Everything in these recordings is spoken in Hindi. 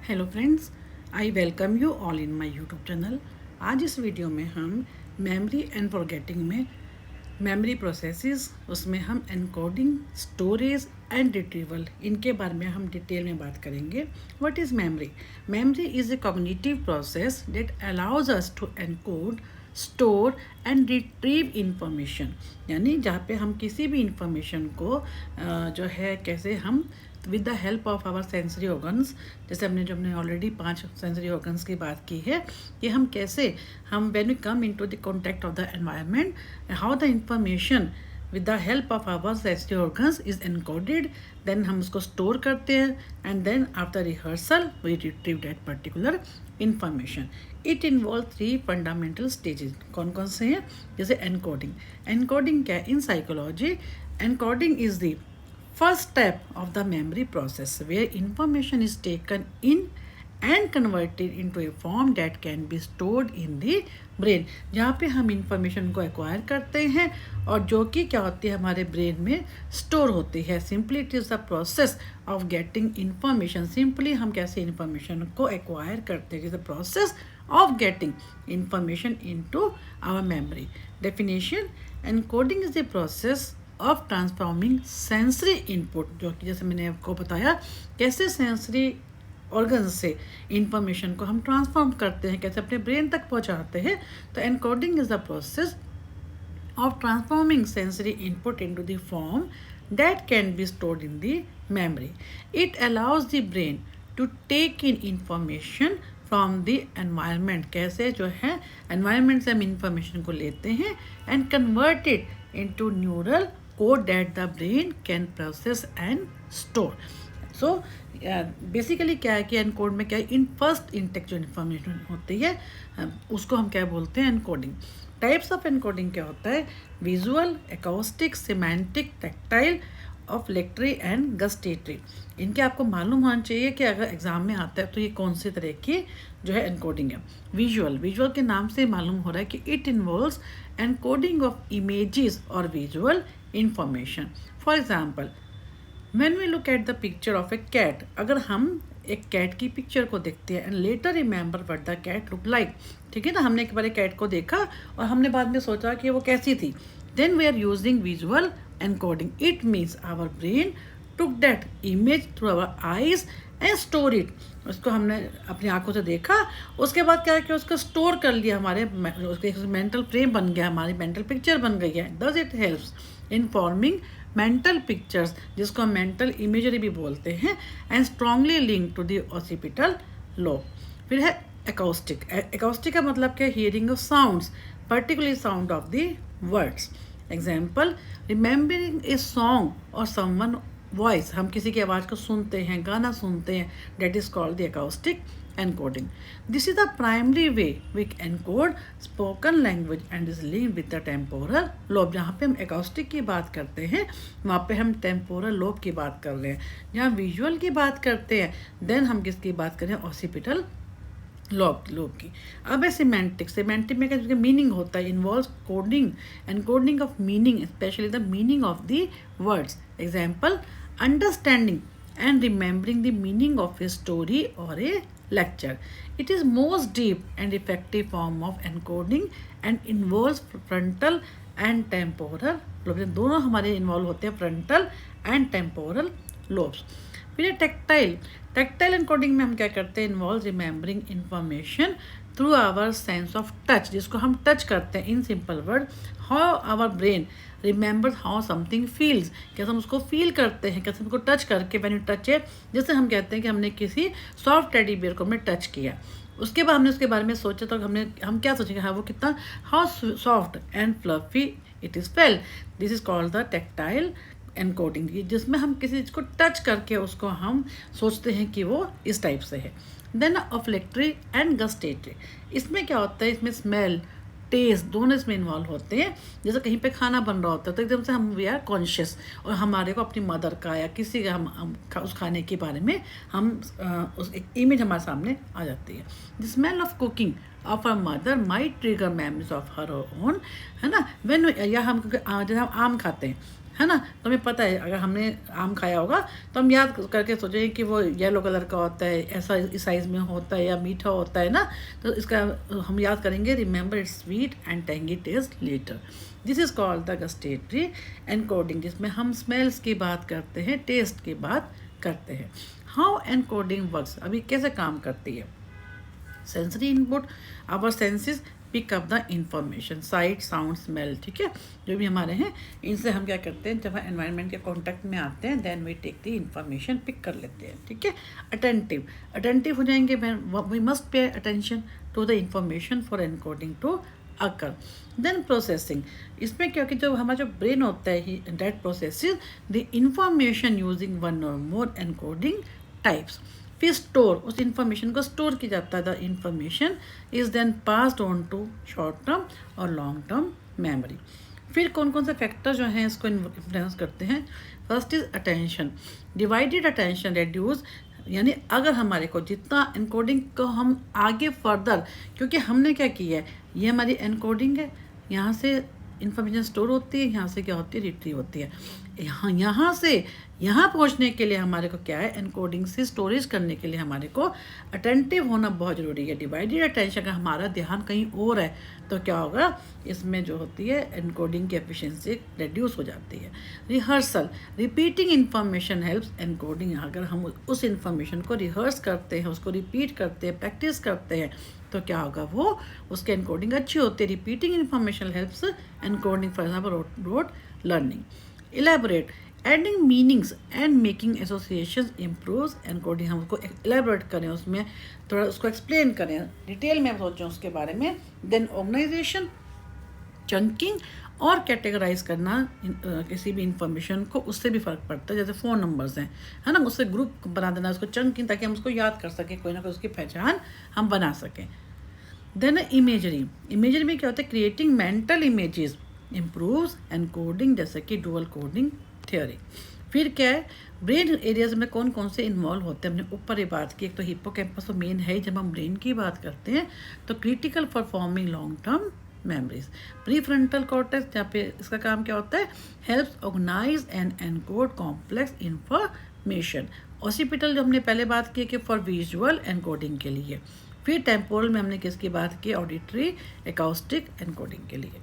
Hello friends, I welcome you all in my YouTube channel. आज इस वीडियो में हम मेमोरी एंड फॉरगेटिंग में मेमोरी प्रोसेसेस, उसमें हम एनकोडिंग, स्टोरेज एंड रिट्रीवल, इनके बारे में हम डिटेल में बात करेंगे। What is memory? Memory is a cognitive process that allows us to encode, store and retrieve information. यानी जहाँ पे हम किसी भी इंफॉर्मेशन को जो है कैसे हम with the help of our sensory organs, जैसे हमने ऑलरेडी 5 सेंसरी ऑर्गन्स की बात की है कि हम कैसे हम when we come into the contact of the environment, how the information with the help of our sensory organs is encoded, then हम उसको स्टोर करते हैं and then after rehearsal we retrieve that particular information. It involve 3 fundamental stages. कौन कौन से हैं? जैसे एनकोडिंग। एनकोडिंग क्या है? In psychology encoding is the first step of the memory process where information is taken in and converted into a form that can be stored in the brain। जहाँ पे हम इंफॉर्मेशन को एक्वायर करते हैं और जो कि क्या होती है हमारे ब्रेन में स्टोर होती है। Simply it is the process of getting information. Simply हम कैसे इंफॉर्मेशन को एक्वायर करते हैं, it is the process of getting information into our memory. Definition: encoding is the process of transforming sensory input, जो कि जैसे मैंने आपको बताया कैसे सेंसरी ऑर्गन से इंफॉर्मेशन को हम ट्रांसफॉर्म करते हैं, कैसे अपने ब्रेन तक पहुंचाते हैं। तो encoding is the process of transforming sensory input into the form that can be stored in the memory. It allows the brain to take in information from the environment। कैसे जो है environment से हम information को लेते हैं and convert it into neural code that the brain can process and store। So basically क्या है कि एनकोड में क्या है, इन फर्स्ट इनटेक जो इन्फॉर्मेशन होती है उसको हम क्या बोलते हैं? एनकोडिंग। टाइप्स ऑफ एनकोडिंग क्या होता है? Visual, acoustic, semantic, tactile, olfactory and gustatory. इनके आपको मालूम होना चाहिए कि अगर एग्जाम में आता है तो ये कौन सी तरह की जो है एनकोडिंग है। विजुअल के नाम से मालूम हो रहा है कि it involves encoding of images और visual information. For example, when we look at the picture of a cat, अगर हम एक कैट की पिक्चर को देखते हैं and later remember what the cat look like, ठीक है ना, हमने एक बार कैट को देखा और हमने बाद में सोचा कि वो कैसी थी, then we are using visual encoding. It means our brain took that image through our eyes and store it. उसको हमने अपनी आंखों से देखा, उसके बाद क्या है कि उसको स्टोर कर लिया, हमारे उसके मेंटल फ्रेम बन गया, हमारी मेंटल पिक्चर बन गई है। Thus it helps in forming mental pictures, जिसको हम मेंटल इमेजरी भी बोलते हैं, and strongly link to the occipital lobe. फिर है एकॉस्टिक। एकॉस्टिक का मतलब क्या? Hearing of sounds, particularly sound of the words. Example, remembering a song और समवन वॉइस, हम किसी की आवाज़ को सुनते हैं, गाना सुनते हैं, that is called the acoustic encoding. This is the primary way we encode spoken language and is linked with the temporal lobe. जहाँ पे हम एकॉस्टिक की बात करते हैं वहाँ पे हम टेम्पोरल लोब की बात कर रहे हैं। जहाँ विजुअल की बात करते हैं देन हम किसकी बात करें? ऑसिपिटल लोब की। अब है सिमेंटिक में क्या मीनिंग होता है? Involve coding and coding of meaning, specially the meaning of the words. Example, understanding and remembering the meaning of a story or a lecture. It is most deep and effective form of encoding and involves frontal and temporal lobes। दोनों हमारे इन्वॉल्व होते हैं, फ्रंटल एंड टेम्पोरल लोब्स। फिर टेक्टाइल एनकोडिंग में हम क्या करते हैं? Involve remembering information through our sense of touch, जिसको हम टच करते हैं। In simple word, how our brain remember how something feels, कैसे हम उसको फील करते हैं, कैसे हमको टच करके व्हेन यू टच है, जैसे हम कहते हैं कि हमने किसी सॉफ्ट टेडी बियर को हमने टच किया, उसके बाद हमने उसके बारे में सोचा तो हम क्या सोचेंगे? हाँ, वो कितना how soft and fluffy it is fail. This is called the tactile encoding, जिसमें हम किसी चीज़ को टच करके उसको हम सोचते हैं कि वो इस टाइप से है। देन ऑफ्लेक्टरी एंड गस्टेटरी, इसमें क्या होता है? इसमें स्मेल, टेस्ट दोनों इसमें इन्वॉल्व होते हैं। जैसे कहीं पे खाना बन रहा होता है तो एकदम से हम वी आर कॉन्शियस और हमारे को अपनी मदर का या किसी का हम उस खाने के बारे में हम उस एक इमेज हमारे सामने आ जाती है। The smell of cooking of a mother might trigger memories of her own, है ना। व्हेन या हम जैसे हम आम खाते हैं, है ना। तो हमें पता है अगर हमने आम खाया होगा तो हम याद करके सोचेंगे कि वो येलो कलर का होता है, ऐसा इस साइज़ में होता है या मीठा होता है ना। तो इसका हम याद करेंगे, remember its sweet and tangy taste later. This is called the gustatory encoding, जिसमें हम स्मेल्स की बात करते हैं, टेस्ट की बात करते हैं। हाउ एनकोडिंग वर्क्स, अभी कैसे काम करती है। Sensory input, our senses pick up the information, sight sound smell, ठीक है, जो भी हमारे हैं, इनसे हम क्या करते हैं, जब हम एनवायरनमेंट के कांटेक्ट में आते हैं then we take the information, pick कर लेते हैं, ठीक है। अटेंटिव, अटेंटिव हो जाएंगे, we must pay attention to the information for encoding to occur. Then processing, इसमें क्योंकि जो हमारा जो ब्रेन होता है that processes the information using one or more encoding types. फिर स्टोर, उस इंफॉर्मेशन को स्टोर किया जाता है। The information is then passed on to short term और लॉन्ग टर्म मेमोरी। फिर कौन कौन से फैक्टर जो हैं इसको इन्फ्लुएंस करते हैं। First is attention, divided attention reduce, यानी अगर हमारे को जितना एनकोडिंग को हम आगे फर्दर, क्योंकि हमने क्या किया है, ये हमारी एनकोडिंग है, यहाँ से इन्फॉर्मेशन स्टोर होती है, यहाँ से क्या होती है, रिट्रीव होती है। यहाँ से यहाँ पहुँचने के लिए हमारे को क्या है, एनकोडिंग से स्टोरेज करने के लिए हमारे को अटेंटिव होना बहुत ज़रूरी है। डिवाइडेड अटेंशन, अगर हमारा ध्यान कहीं और है तो क्या होगा, इसमें जो होती है एनकोडिंग की एफिशिएंसी रिड्यूस हो जाती है। Rehearsal, repeating information helps encoding, अगर हम उस इन्फॉर्मेशन को रिहर्स करते हैं, उसको रिपीट करते हैं, प्रैक्टिस करते हैं, तो क्या होगा, वो उसके एनकोडिंग अच्छी होती है। Repeating information helps encoding, for example road learning. Elaborate, adding meanings and making association improves encoding, हम उसको इलेबोरेट करें, उसमें थोड़ा उसको एक्सप्लेन करें, डिटेल में सोचें उसके बारे में। देन ऑर्गेनाइजेशन, चंकिंग और कैटेगराइज करना किसी भी इंफॉर्मेशन को, उससे भी फ़र्क पड़ता है। जैसे फ़ोन नंबर्स हैं, है ना, उससे ग्रुप बना देना, उसको चंकिंग, ताकि हम उसको याद कर सकें, कोई ना कोई उसकी पहचान हम बना सकें। देन इमेजरी, इमेजरी में क्या होता है, creating mental images improves encoding, जैसे कि डुअल कोडिंग थ्योरी। फिर क्या है, ब्रेन एरियाज में कौन कौन से इन्वॉल्व होते हैं, हमने ऊपर ही बात की। एक तो हिप्पोकैम्पस तो मेन है ही, जब हम ब्रेन की बात करते हैं तो critical for forming long term memories. Prefrontal cortex, जहाँ पे इसका काम क्या होता है, helps organise and encode complex information. Occipital जो हमने पहले बात की कि फॉर विजुअल एनकोडिंग के लिए। फिर टेम्पोरल में हमने किसकी बात की, ऑडिटरी एकॉस्टिक एनकोडिंग के लिए।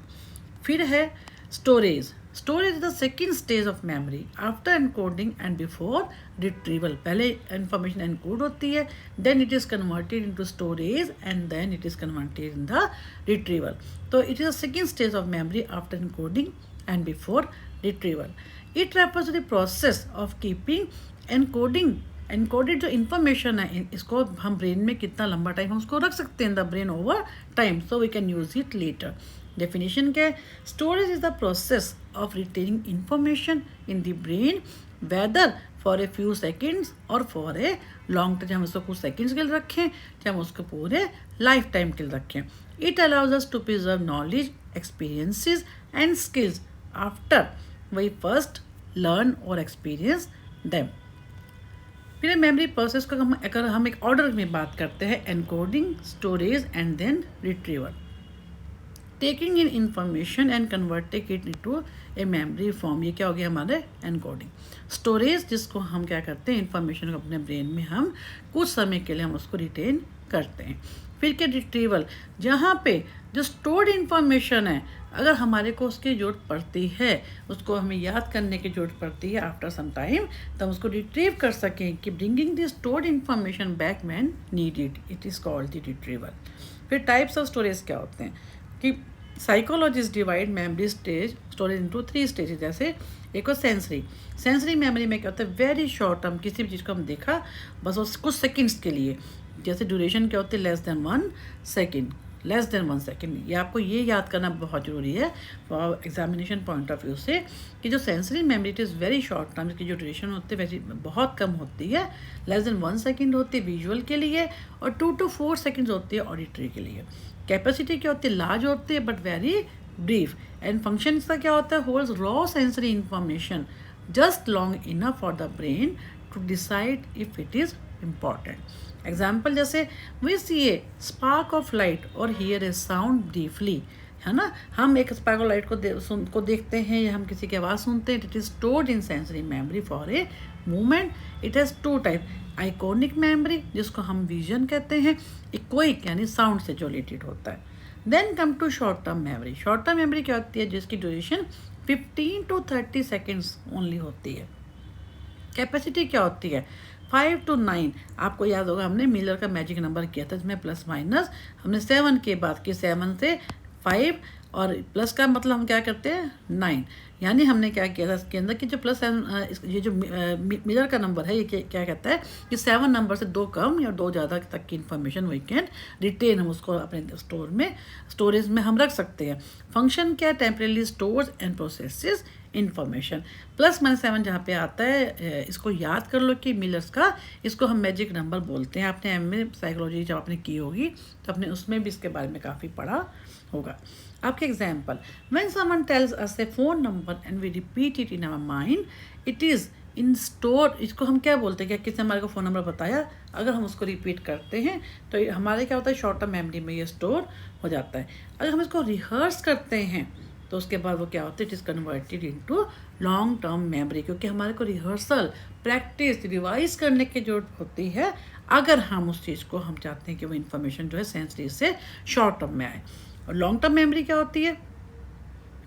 फिर है storage, storage is the second stage of memory after encoding and before retrieval. पहले इंफॉर्मेशन एनकोड होती है, then it is converted into storage and then it is converted in the retrieval. तो it is the second stage of memory after encoding and before retrieval. It refers to the process of keeping encoding, encoded जो इन्फॉर्मेशन है, इसको हम ब्रेन में कितना लंबा टाइम हम उसको रख सकते हैं in the brain over time, so we can use it later. Definition क्या है, storage is the process of retaining information in the brain whether for a few seconds और फॉर ए लॉन्ग टाइम, चाहे हम उसको कुछ सेकेंड्स के लिए रखें, चाहे हम उसको पूरे लाइफ टाइम के लिए रखें। It allows us to preserve knowledge, experiences and skills after we first learn और एक्सपीरियंस देम। फिर मेमोरी प्रोसेस का अगर हम एक ऑर्डर में बात करते हैं, encoding, storage and then retrieval. Taking in information and converting it into a memory form, ये क्या हो गया हमारे एनकोडिंग। स्टोरेज, जिसको हम क्या करते हैं, इंफॉर्मेशन को अपने ब्रेन में हम कुछ समय के लिए हम उसको रिटेन करते हैं। फिर क्या रिट्रीवल, जहाँ पे जो स्टोर्ड इंफॉर्मेशन है, अगर हमारे को उसकी ज़रूरत पड़ती है, उसको हमें याद करने की ज़रूरत पड़ती है आफ्टर सम टाइम, तो हम उसको रिट्रीव कर सकें, कि bringing the stored information back when needed, it is called the retrieval. फिर टाइप्स ऑफ स्टोरेज क्या होते हैं, कि psychologist divide memory stage storage into 3 stages. जैसे एक और सेंसरी, सेंसरी मेमोरी में क्या होता है, वेरी शॉर्ट टर्म, किसी भी चीज़ को हम देखा बस उस कुछ सेकंड्स के लिए, जैसे ड्यूरेशन क्या होती है, less than 1 second, less than 1 second. ये आपको ये याद करना बहुत ज़रूरी है for examination point of view से, कि जो sensory memory it is very short term, इसकी जो ड्यूरेशन होती है वैसे बहुत कम होती है, लेस देन 1 सेकेंड होती है विजुअल के लिए, और 2 to 4 सेकेंड्स होती है ऑडिटरी के लिए। कैपेसिटी क्या होती है, लार्ज होती है but very brief. And function इसका क्या होता है, holds raw sensory information just long enough for the brain to decide if it is important. Example जैसे we see a spark of light और हियर ए साउंड ब्रीफली, है ना। हम एक स्पार्कल लाइट को देखते हैं या हम किसी की आवाज़ सुनते हैं, it is stored in sensory memory for a movement. It has two type, iconic memory जिसको हम विजन कहते हैं, इकोइक यानी साउंड से जो रिलेटेड होता है। Then come to short term memory. Short term memory क्या होती है, जिसकी ड्यूरेशन 15 to 30 सेकेंड्स ओनली होती है। कैपेसिटी क्या होती है, 5 to 9। आपको याद होगा हमने मिलर का मैजिक नंबर किया था, जिसमें प्लस माइनस हमने 7 के बाद की 7 से 5 और प्लस का मतलब हम क्या करते हैं 9, यानी हमने क्या किया था इसके अंदर कि जो प्लस 7 ये जो मिलर का नंबर है ये क्या कहता है कि 7 नंबर से 2 कम या 2 ज़्यादा तक की इन्फॉर्मेशन वी कैन रिटेन, हम उसको अपने स्टोरेज में हम रख सकते हैं। फंक्शन क्या है, temporarily stores and processes information. Plus minus 7 जहाँ पे आता है इसको याद कर लो कि मिलर्स का, इसको हम मैजिक नंबर बोलते हैं। आपने एमए साइकोलॉजी जब आपने की होगी तो आपने उसमें भी इसके बारे में काफ़ी पढ़ा होगा। आपके example, when someone tells us a phone number and we repeat it in our mind, it is in store. इसको हम क्या बोलते हैं, क्या किसने हमारे को फ़ोन नंबर बताया, अगर हम उसको रिपीट करते हैं तो हमारे क्या होता है शॉर्ट टर्म मेमोरी में ये स्टोर हो जाता है। अगर हम इसको रिहर्स करते हैं तो उसके बाद वो क्या होता है, it is converted into long term memory, क्योंकि हमारे को रिहर्सल प्रैक्टिस रिवाइज करने की जरूरत होती है अगर हम उस चीज़ को हम चाहते हैं कि वो इन्फॉर्मेशन जो है सेंसरी से शॉर्ट टर्म में आए। और लॉन्ग टर्म मेमोरी क्या होती है,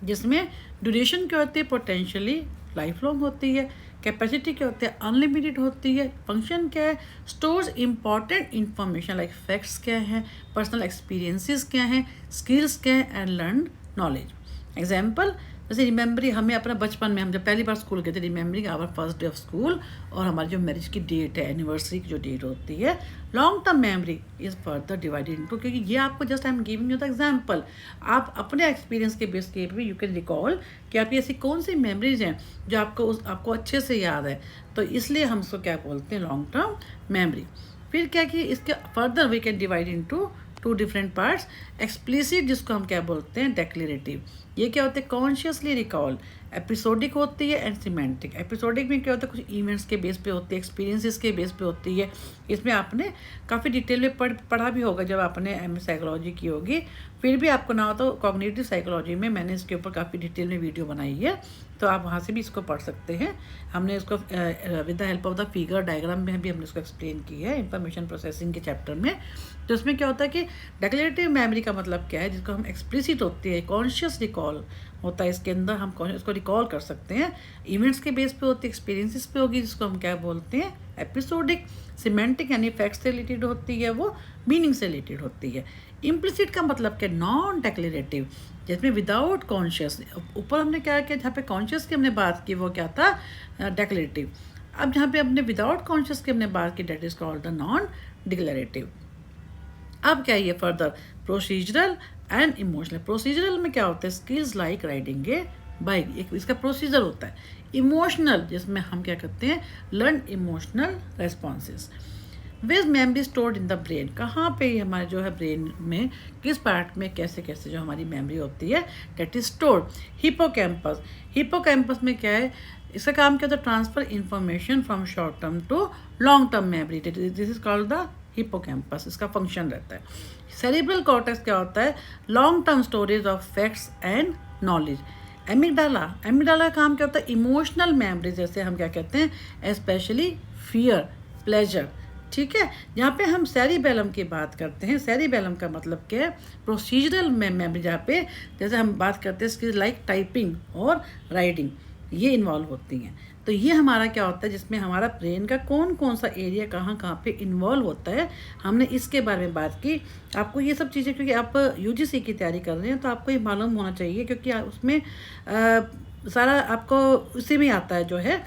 जिसमें ड्यूरेशन क्या होती है, पोटेंशियली लाइफ लॉन्ग होती है। कैपेसिटी क्या होती है, अनलिमिटेड होती है। फंक्शन क्या है, stores important information like facts क्या हैं, पर्सनल एक्सपीरियंसेस क्या हैं, स्किल्स क्या हैं एंड लर्न नॉलेज। एग्जाम्पल, जैसे रिमेंबरिंग, हमें अपना बचपन में हम जब पहली बार स्कूल गए थे, remembering our first day of school, और हमारी जो मैरिज की डेट है, एनिवर्सरी की जो डेट होती है। Long term memory is further divided into, क्योंकि ये आपको just I am giving you the example, आप अपने एक्सपीरियंस के बेस के भी यू कैन रिकॉल कि आपकी ऐसी कौन सी मेमोरीज हैं जो आपको अच्छे से याद है, तो इसलिए हम उसको क्या बोलते हैं लॉन्ग टर्म मेमोरी। फिर क्या कि इसके further we can divide into 2 different parts. Explicit जिसको हम क्या बोलते हैं डेक्लेरेटिव, ये क्या होते हैं कॉन्शियसली रिकॉल। एपिसोडिक होती है एंड सिमेंटिक। एपिसोडिक में क्या होता है, कुछ इवेंट्स के बेस पे होती है, एक्सपीरियंसेस के बेस पे होती है। इसमें आपने काफ़ी डिटेल में पढ़ा भी होगा जब आपने एमए साइकोलॉजी की होगी। फिर भी आपको ना हो तो कॉग्निटिव साइकोलॉजी में मैंने इसके ऊपर काफ़ी डिटेल में वीडियो बनाई है, तो आप वहाँ से भी इसको पढ़ सकते हैं। हमने इसको with the help of the figure diagram में भी हमने इसको एक्सप्लेन की है इंफॉर्मेशन प्रोसेसिंग के चैप्टर में। तो इसमें क्या होता है कि डेक्लेरेटिव मेमोरी का मतलब क्या है, जिसको हम एक्सप्लिसिट होती है, कॉन्शियस रिकॉल होता है, इसके अंदर हम उसको रिकॉल कर सकते हैं, इवेंट्स के बेस पे होती है, एक्सपीरियंसेस पे होगी, जिसको हम क्या बोलते हैं एपिसोडिक। सिमेंटिक यानी फैक्ट्स से रिलेटेड होती है, वो मीनिंग से रिलेटेड होती है। इम्प्लिसिट का मतलब क्या, नॉन डेक्लेरेटिव, जिसमें विदाउट कॉन्शियस। ऊपर हमने क्या किया, जहाँ पे कॉन्शियस की हमने बात की वो क्या था डेक्लेरेटिव। अब जहाँ पे हमने विदाउट कॉन्शियस की हमने बात की, that is called the non declarative. अब क्या है further procedural and emotional. Procedural में क्या होता है, skills like riding a bike, एक इसका प्रोसीजर होता है। इमोशनल जिसमें हम क्या करते हैं learn emotional responses. Where's memory stored in the brain, कहाँ पे हमारे जो है ब्रेन में किस पार्ट में कैसे कैसे जो हमारी मेमोरी होती है that is stored. Hippocampus, hippocampus में क्या है, इसका काम क्या होता है transfer information from short term to long term memory, this is called the hippocampus, इसका फंक्शन रहता है। सेरिब्रल कॉर्टेक्स क्या होता है, long term storage of facts and knowledge. Amygdala, amygdala का काम क्या होता है इमोशनल मेमोरी, जैसे हम क्या कहते हैं स्पेशली फियर, प्लेजर, ठीक है। यहाँ पे हम सेरिबेलम की बात करते हैं, सेरिबेलम का मतलब क्या है प्रोसीजरल मेमोरी, जहाँ पे जैसे हम बात करते हैं स्किल्स लाइक टाइपिंग और राइडिंग, ये इन्वॉल्व होती हैं। तो ये हमारा क्या होता है जिसमें हमारा ब्रेन का कौन कौन सा एरिया कहाँ कहाँ पे इन्वॉल्व होता है, हमने इसके बारे में बात की। आपको ये सब चीज़ें, क्योंकि आप यूजीसी की तैयारी कर रहे हैं तो आपको ये मालूम होना चाहिए, क्योंकि उसमें सारा आपको उसी में आता है जो है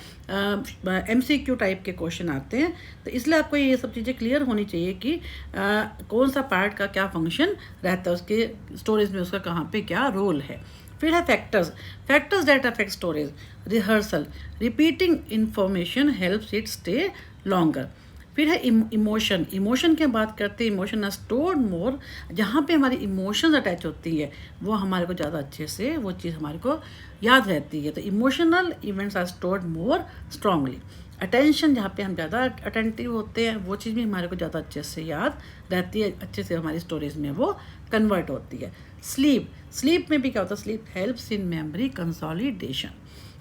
MCQ टाइप के क्वेश्चन आते हैं, तो इसलिए आपको ये सब चीज़ें क्लियर होनी चाहिए कि कौन सा पार्ट का क्या फंक्शन रहता है, उसके स्टोरेज में उसका कहाँ पे क्या रोल है। फिर है factors, factors that affect storage, rehearsal, repeating information helps it stay longer. फिर है इमोशन, इमोशन की बात करते हैं, इमोशन आर स्टोर्ड मोर, जहाँ पे हमारी इमोशंस अटैच होती है वो हमारे को ज़्यादा अच्छे से वो चीज़ हमारे को याद रहती है, तो emotional events are stored more strongly. Attention, जहाँ पे हम ज़्यादा अटेंटिव होते हैं, वो चीज़ भी हमारे को ज़्यादा अच्छे से याद रहती है, अच्छे से हमारी स्टोरेज में वो कन्वर्ट होती है। स्लीप में भी क्या होता है, sleep helps in memory consolidation.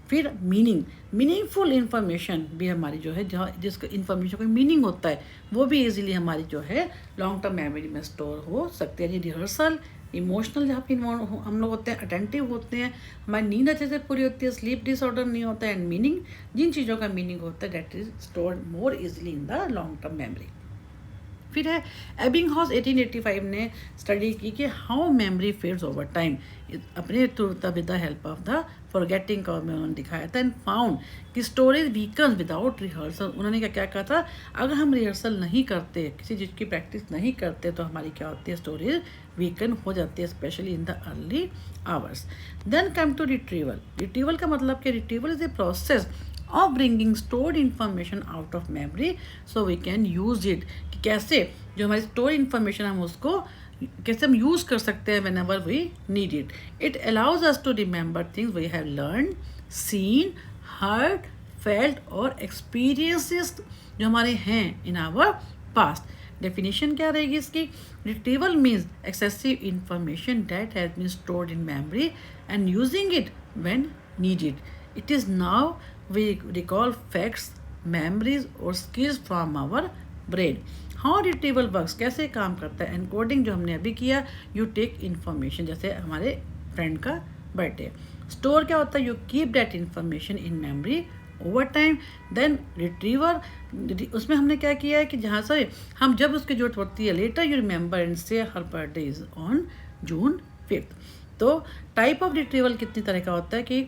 फिर मीनिंगफुल इन्फॉर्मेशन भी हमारी जो है, जहाँ जिसका इन्फॉर्मेशन कोई मीनिंग होता है, वो भी इजीली हमारी जो है लॉन्ग टर्म मेमोरी में स्टोर हो सकती है। रिहर्सल, इमोशनल, जहाँ पे इन्वॉल्व हम लोग होते हैं, अटेंटिव होते हैं, हमारी नींद अच्छे से पूरी होती है, स्लीप डिसऑर्डर नहीं होता है, एंड मीनिंग, जिन चीज़ों का मीनिंग होता है that is stored more easily in the long term memory. फिर है एबिंगहॉस 1885 ने स्टडी की कि how memory fades over time, अपने with the help of the forgetting का में उन्होंने दिखाया था, एंड फाउंड कि स्टोरेज वीकन्स विदाउट रिहर्सल। उन्होंने क्या कहा था, अगर हम रिहर्सल नहीं करते, किसी चीज़ की प्रैक्टिस नहीं करते, तो हमारी क्या होती है, स्टोरेज वीकन हो जाती है, specially in the early hours. Then come to retrieval का मतलब कि retrieval is a process of bringing stored information out of memory so we can use it. कि कैसे जो हमारी स्टोर इन्फॉर्मेशन हम उसको कैसे हम यूज़ कर सकते हैं whenever we need it. It allows us to remember things we have learn, seen, heard, felt और एक्सपीरियंसेस जो हमारे हैं इन आवर पास्ट। डेफिनेशन क्या रहेगी इसकी, retrieval means excessive information that has been stored in memory and using it when needed. It is now we recall facts, memories और skills from our brain. How retrieval works, कैसे काम करता है। एनकोडिंग जो हमने अभी किया, यू टेक इन्फॉर्मेशन, जैसे हमारे फ्रेंड का बर्थडे। स्टोर क्या होता है, you keep that information in memory over time. Then retriever, उसमें हमने क्या किया है कि जहाँ से हम जब उसकी जरूरत पड़ती है, letter you remember and say her birthday is on June 5th। तो टाइप ऑफ रिट्रीवल कितनी तरह का होता है कि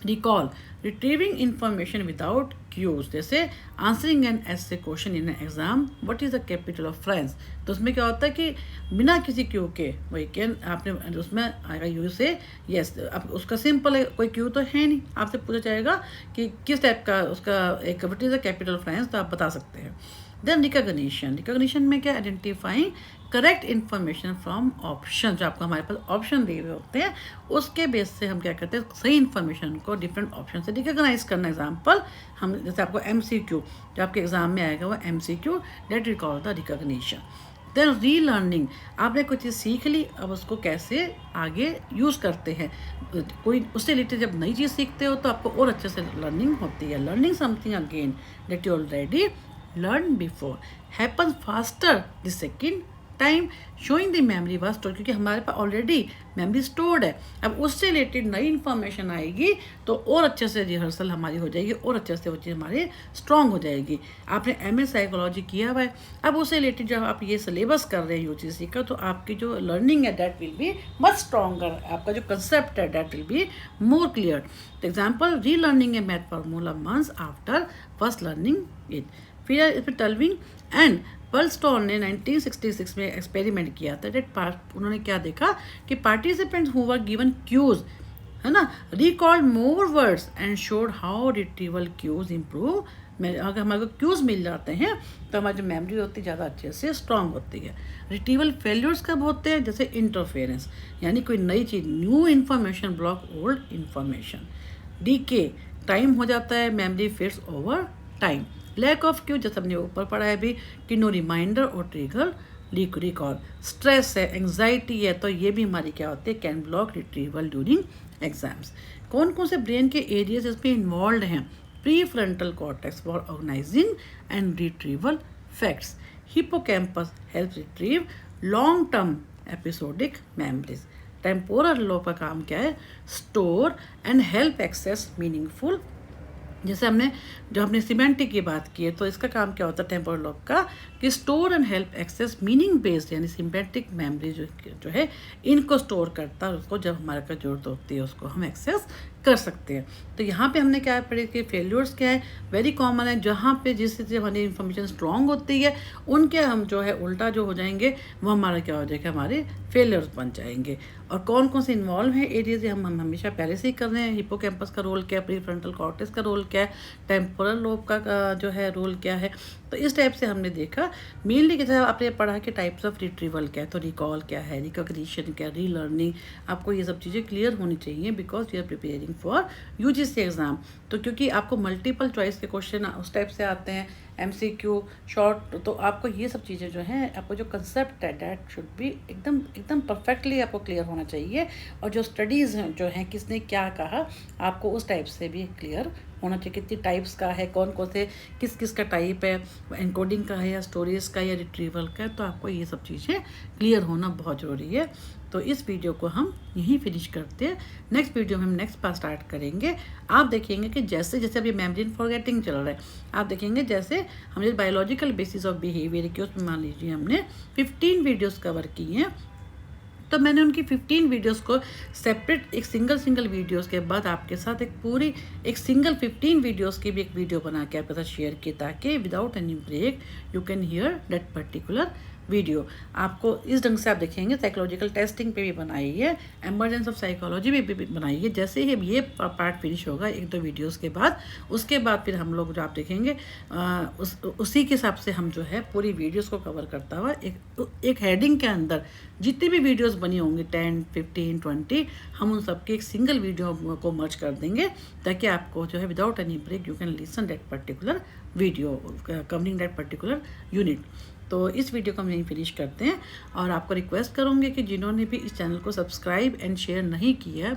recall, retrieving information without cues, जैसे answering an essay question in exam, what is the capital of France. तो उसमें क्या होता है कि बिना किसी क्यू के वही कैन, आपने उसमें आएगा यू से यस। अब उसका सिंपल है, कोई क्यू तो है नहीं, आपसे पूछा जाएगा कि किस टाइप का उसका एक what is the capital of France, तो आप बता सकते हैं। देन रिकॉग्निशन में क्या, identifying correct information from option, जो आपको हमारे पास ऑप्शन दिए हुए होते हैं, उसके बेस से हम क्या करते हैं, सही इन्फॉर्मेशन को डिफरेंट ऑप्शन से रिकॉग्नाइज करना। एग्जाम्पल हम जैसे आपको MCQ जो आपके एग्जाम में आएगा वो MCQ, that recall the recognition. Then relearning, आपने कोई चीज़ सीख ली, अब उसको कैसे आगे यूज़ करते हैं। कोई उससे रिलेटेड जब नई चीज़ सीखते हो तो आपको और अच्छे से लर्निंग होती है। Learning something again that you already learn before happen faster the second time, showing the memory was store, क्योंकि हमारे पास ऑलरेडी मेमोरी स्टोर्ड है। अब उससे रिलेटेड नई इन्फॉर्मेशन आएगी तो और अच्छे से रिहर्सल हमारी हो जाएगी, और अच्छे से वो चीज़ हमारी स्ट्रॉन्ग हो जाएगी। आपने MA साइकोलॉजी किया हुआ है, अब उससे रिलेटेड जब आप ये सिलेबस कर रहे हैं UGC का, तो आपकी जो लर्निंग है that will be much stronger, आपका जो कंसेप्ट है that will be more clear. Example, relearning a math formula months after first learning it. फिर 12 एंड पर्लस्टोन ने 1966 में एक्सपेरिमेंट किया था। डेट उन्होंने क्या देखा कि participants who were given cues, है ना, recalled more words and showed how retrieval cues improve. अगर हमारे को क्यूज मिल जाते हैं तो हमारी जो मेमोरी होती है ज़्यादा अच्छे से स्ट्रांग होती है। रिट्रीवल फेल्यूर्स कब होते हैं, जैसे इंटरफेरेंस, यानी कोई नई चीज़, new information block old information. Decay, time हो जाता है, memory fades over time. Lack of cue, जैसे हमने ऊपर पढ़ा है अभी कि नो रिमाइंडर और ट्रिगर रिकॉल। स्ट्रेस है, एंग्जाइटी है, तो ये भी हमारी क्या होती है, can block retrieval during exams. कौन कौन से ब्रेन के एरियाज इसमें इन्वॉल्व हैं, prefrontal cortex for organizing and retrieval facts. Hippocampus help retrieve long term episodic memories. Temporal lobe का काम क्या है, store and help access meaningful. जैसे हमने सिमेंटिक की बात की है, तो इसका काम क्या होता है टेम्पोरल लोब का, कि store and help access meaning based, यानी सिमेंटिक मेमोरी जो है इनको स्टोर करता है, उसको जब हमारे का जरूरत होती है उसको हम एक्सेस कर सकते हैं। तो यहाँ पे हमने क्या पढ़े कि फेल्यूर्स क्या है, वेरी कॉमन है, जहाँ पे जिससे हमारी इन्फॉर्मेशन स्ट्रॉन्ग होती है उनके हम जो है उल्टा जो हो जाएंगे वो हमारा क्या हो जाएगा, हमारे फेलियर्स बन जाएंगे। और कौन कौन से इन्वॉल्व हैं एरियाज, हम हमेशा पहले से ही कर रहे हैं। हिपोकैम्पस का रोल क्या है, प्री फ्रंटल कॉर्टेक्स का रोल क्या है, टेम्पोरल लोब का जो है रोल क्या है, तो इस टाइप से हमने देखा मेनली कि आपने पढ़ा कि टाइप्स ऑफ रिट्रीवल क्या है, तो रिकॉल क्या है, रिकॉग्निशन क्या है, रीलर्निंग, आपको ये सब चीज़ें क्लियर होनी चाहिए because you are preparing for UGC exam. तो क्योंकि आपको मल्टीपल चॉइस के क्वेश्चन उस टाइप से आते हैं, एमसीक्यू शॉर्ट, तो आपको ये सब चीज़ें जो हैं, आपको जो कंसेप्ट है डैट शुड बी एकदम एकदम परफेक्टली आपको क्लियर होना चाहिए। और जो स्टडीज़ हैं जो हैं, किसने क्या कहा, आपको उस टाइप से भी क्लियर होना चाहिए। कितनी टाइप्स का है, कौन कौन से किस किस का टाइप है, एनकोडिंग का है या स्टोरेज का या रिट्रीवल का है, तो आपको ये सब चीज़ें क्लियर होना बहुत ज़रूरी है। तो इस वीडियो को हम यहीं फिनिश करते हैं। नेक्स्ट वीडियो में हम नेक्स्ट पार्ट स्टार्ट करेंगे। आप देखेंगे कि जैसे जैसे अभी मेमोरी एंड फॉरगेटिंग चल रहा है, आप देखेंगे जैसे हमने बायोलॉजिकल बेसिस ऑफ बिहेवियर की, उसमें मान लीजिए हमने 15 वीडियोस कवर की हैं। तो मैंने उनकी 15 वीडियोस को सेपरेट एक सिंगल वीडियोस के बाद आपके साथ एक सिंगल 15 वीडियोस की भी एक वीडियो बना के आपके साथ शेयर की, ताकि without any break you can hear that particular video. आपको इस ढंग से आप देखेंगे, साइकोलॉजिकल टेस्टिंग पे भी बनाई है, एमरजेंस ऑफ साइकोलॉजी भी बनाई है। जैसे ही ये पार्ट फिनिश होगा 1-2 वीडियोस के बाद, उसके बाद फिर हम लोग जो आप देखेंगे उसी के हिसाब से हम जो है पूरी वीडियोस को कवर करता हुआ एक हेडिंग के अंदर जितनी भी वीडियोस बनी होंगी 10, 15, 20, हम उन सबके एक सिंगल वीडियो को मर्ज कर देंगे, ताकि आपको जो है without any break you can listen that particular video covering that particular unit. तो इस वीडियो को हम यहीं फिनिश करते हैं, और आपको रिक्वेस्ट करूँगी कि जिन्होंने भी इस चैनल को सब्सक्राइब एंड शेयर नहीं किया है,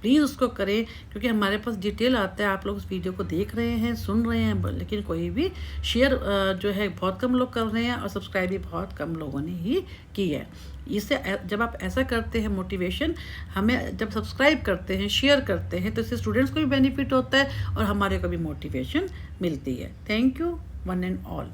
प्लीज़ उसको करें, क्योंकि हमारे पास डिटेल आता है। आप लोग उस वीडियो को देख रहे हैं, सुन रहे हैं, लेकिन कोई भी शेयर जो है बहुत कम लोग कर रहे हैं, और सब्सक्राइब भी बहुत कम लोगों ने ही की है। इससे जब आप ऐसा करते हैं, मोटिवेशन हमें जब सब्सक्राइब करते हैं, शेयर करते हैं, तो इससे स्टूडेंट्स को भी बेनिफिट होता है और हमारे को भी मोटिवेशन मिलती है। Thank you one and all.